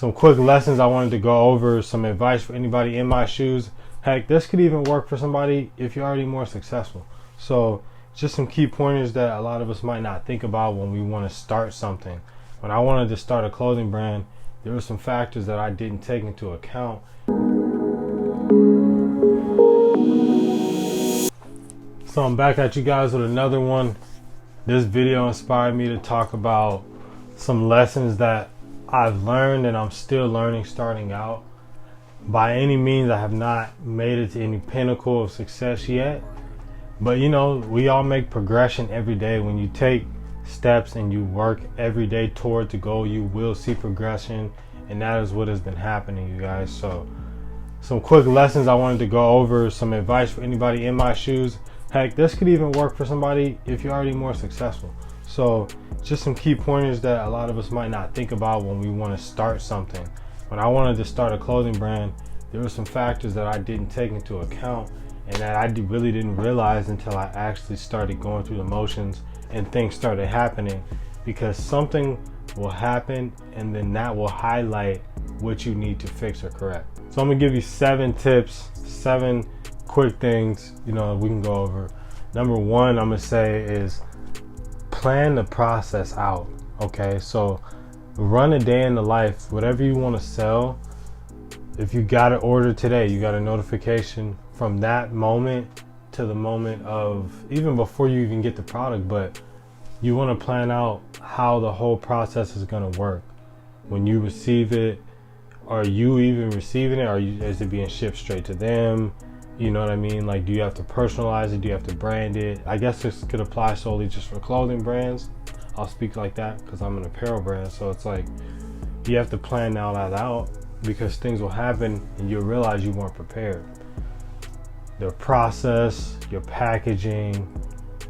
some quick lessons I wanted to go over, some advice for anybody in my shoes. Heck, this could even work for somebody if you're already more successful. So just some key pointers that a lot of us might not think about when we want to start something. When I wanted to start a clothing brand, there were some factors that I didn't take into account. So I'm back at you guys with another one. This video inspired me to talk about some lessons that I've learned and I'm still learning starting out. By any means, I have not made it to any pinnacle of success yet. But you know, we all make progression every day. When you take steps and you work every day toward the goal, you will see progression. And that is what has been happening, you guys. So some quick lessons I wanted to go over, some advice for anybody in my shoes. Heck, this could even work for somebody if you're already more successful. So just some key pointers that a lot of us might not think about when we want to start something. When I wanted to start a clothing brand, there were some factors that I didn't take into account and that I really didn't realize until I actually started going through the motions and things started happening. Because something will happen and then that will highlight what you need to fix or correct. So I'm gonna give you 7 tips, 7 quick things, we can go over. Number 1, I'm gonna say is plan the process out. Okay, so run a day in the life. Whatever you want to sell, if you got an order today, you got a notification from that moment to the moment of even before you even get the product, but you want to plan out how the whole process is going to work. When you receive it, are you even receiving it? Is it being shipped straight to them? You know what I mean? Like, do you have to personalize it? Do you have to brand it? I guess this could apply solely just for clothing brands. I'll speak like that because I'm an apparel brand. So it's like, you have to plan all that out because things will happen and you'll realize you weren't prepared. The process, your packaging,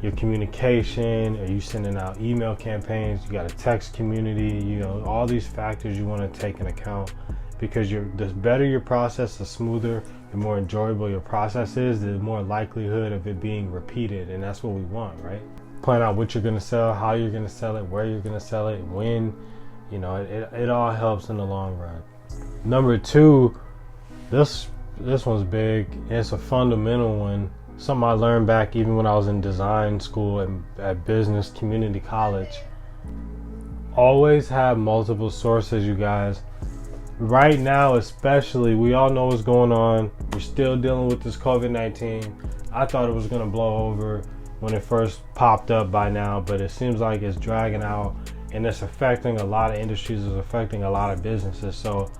your communication, are you sending out email campaigns? You got a text community, all these factors you want to take into account. Because the better your process, the smoother, the more enjoyable your process is, the more likelihood of it being repeated. And that's what we want, right? Plan out what you're going to sell, how you're going to sell it, where you're going to sell it, when. It all helps in the long run. Number 2, this one's big. It's a fundamental one. Something I learned back even when I was in design school and at business community college. Always have multiple sources, you guys. Right now, especially, we all know what's going on. We're still dealing with this COVID-19. I thought it was going to blow over when it first popped up by now, but it seems like it's dragging out and it's affecting a lot of industries. It's affecting a lot of businesses. So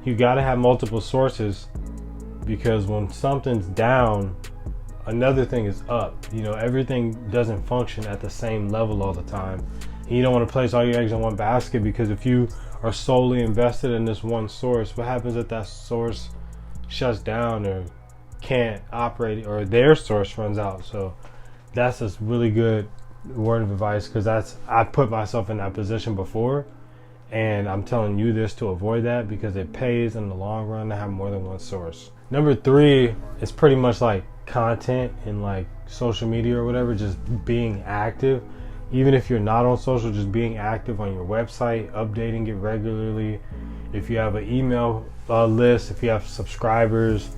you got to have multiple sources because when something's down, another thing is up. Everything doesn't function at the same level all the time. And you don't want to place all your eggs in one basket because if you are solely invested in this one source, what happens if that source shuts down or can't operate or their source runs out? So that's a really good word of advice because I put myself in that position before, and I'm telling you this to avoid that because it pays in the long run to have more than one source. Number 3 is pretty much like content and like social media or whatever, just being active. Even if you're not on social, just being active on your website, updating it regularly. If you have an email list, if you have subscribers,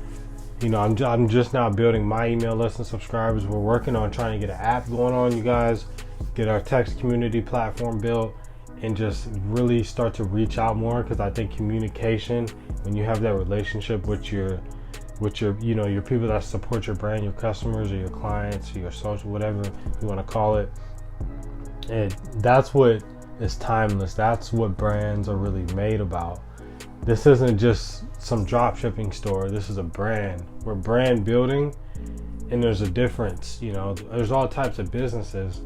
I'm just now building my email list and subscribers. We're working on trying to get an app going on, you guys, get our text community platform built and just really start to reach out more because I think communication, when you have that relationship with your people that support your brand, your customers or your clients or your social, whatever you want to call it, and that's what is timeless. That's what brands are really made about. This isn't just some drop shipping store. This is a brand. We're brand building, and there's a difference. There's all types of businesses,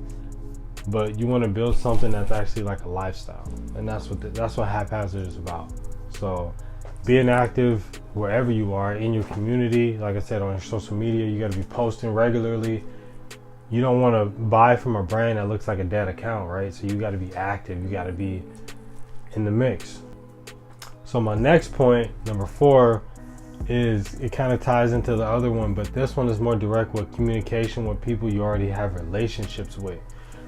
but you want to build something that's actually like a lifestyle, and that's what Haphazard is about. So, being active wherever you are in your community, like I said, on your social media, you got to be posting regularly. You don't want to buy from a brand that looks like a dead account, right? So you got to be active. You got to be in the mix. So my next point, number 4, is it kind of ties into the other one, but this one is more direct with communication with people you already have relationships with.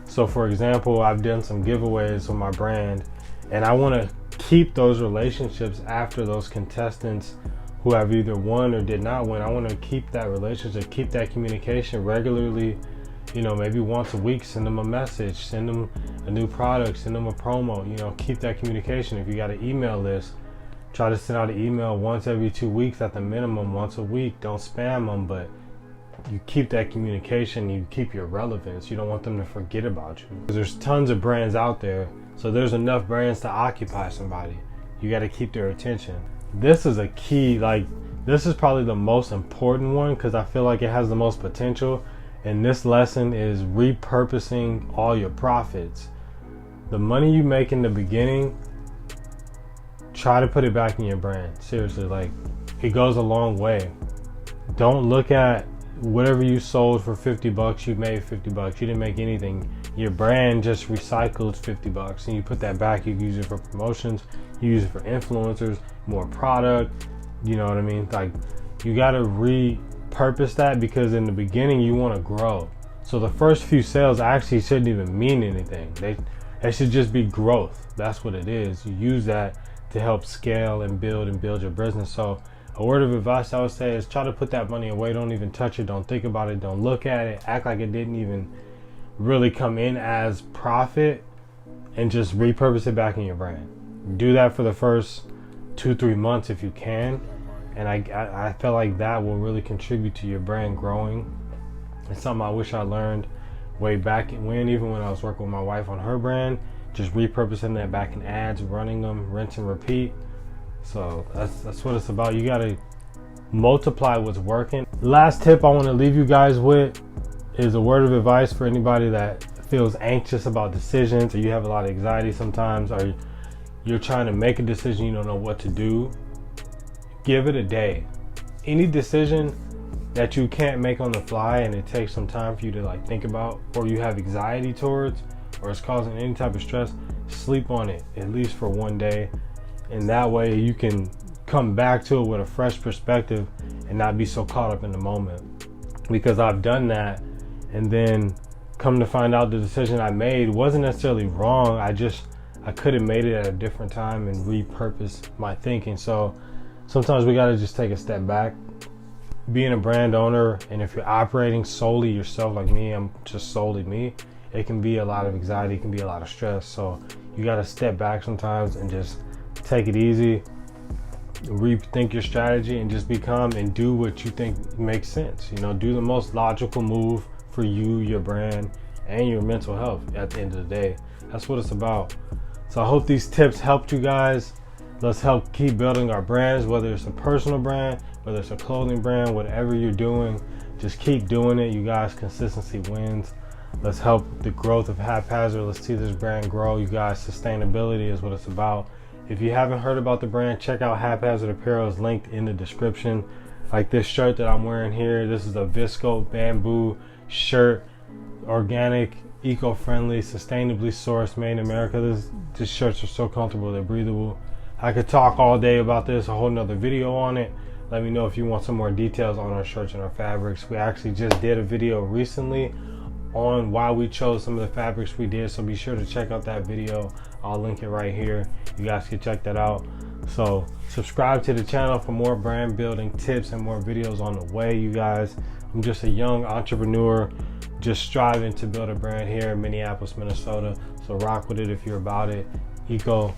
So for example, I've done some giveaways with my brand and I want to keep those relationships after those contestants who have either won or did not win. I want to keep that relationship, keep that communication regularly. You know, maybe once a week, send them a message, send them a new product, send them a promo. You know, keep that communication. If you got an email list, try to send out an email once every 2 weeks at the minimum, once a week. Don't spam them, but you keep that communication, you keep your relevance. You don't want them to forget about you. Because there's tons of brands out there, so there's enough brands to occupy somebody. You got to keep their attention. This is a key, like, this is probably the most important one because I feel like it has the most potential. And this lesson is repurposing all your profits. The money you make in the beginning, try to put it back in your brand. Seriously, like, it goes a long way. Don't look at whatever you sold for 50 bucks, you made 50 bucks. You didn't make anything. Your brand just recycled 50 bucks and you put that back. You use it for promotions, you use it for influencers, more product. You know what I mean? Like, you got to repurpose that because in the beginning you want to grow. So the first few sales actually shouldn't even mean anything. They should just be growth. That's what it is. You use that to help scale and build your business. So a word of advice I would say is try to put that money away. Don't even touch it. Don't think about it. Don't look at it. Act like it didn't even really come in as profit, and just repurpose it back in your brand. Do that for the first 2-3 months if you can. And I feel like that will really contribute to your brand growing. It's something I wish I learned way back when, even when I was working with my wife on her brand, just repurposing that back in ads, running them, rinse and repeat. So that's what it's about. You got to multiply what's working. Last tip I want to leave you guys with is a word of advice for anybody that feels anxious about decisions, or you have a lot of anxiety sometimes, or you're trying to make a decision, you don't know what to do. Give it a day. Any decision that you can't make on the fly and it takes some time for you to like think about, or you have anxiety towards, or it's causing any type of stress, sleep on it at least for 1 day. And that way you can come back to it with a fresh perspective and not be so caught up in the moment. Because I've done that, and then come to find out the decision I made wasn't necessarily wrong. I could have made it at a different time and repurposed my thinking. So sometimes we got to just take a step back. Being a brand owner, and if you're operating solely yourself like me, I'm just solely me, it can be a lot of anxiety, it can be a lot of stress. So you got to step back sometimes and just take it easy, rethink your strategy, and just become and do what you think makes sense. You know, do the most logical move for you, your brand, and your mental health at the end of the day. That's what it's about. So I hope these tips helped you guys. Let's help keep building our brands, whether it's a personal brand, whether it's a clothing brand, whatever you're doing, just keep doing it. You guys, consistency wins. Let's help the growth of Haphazard. Let's see this brand grow. You guys, sustainability is what it's about. If you haven't heard about the brand, check out Haphazard Apparel. It's linked in the description. Like this shirt that I'm wearing here, this is a visco bamboo shirt, organic, eco-friendly, sustainably sourced, made in America. These shirts are so comfortable, they're breathable. I could talk all day about this, a whole nother video on it. Let me know if you want some more details on our shirts and our fabrics. We actually just did a video recently on why we chose some of the fabrics we did, so be sure to check out that video. I'll link it right here. You guys can check that out. So subscribe to the channel for more brand building tips and more videos on the way, you guys. I'm just a young entrepreneur just striving to build a brand here in Minneapolis, Minnesota. So rock with it if you're about it. Eco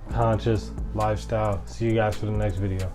conscious lifestyle. See you guys for the next video.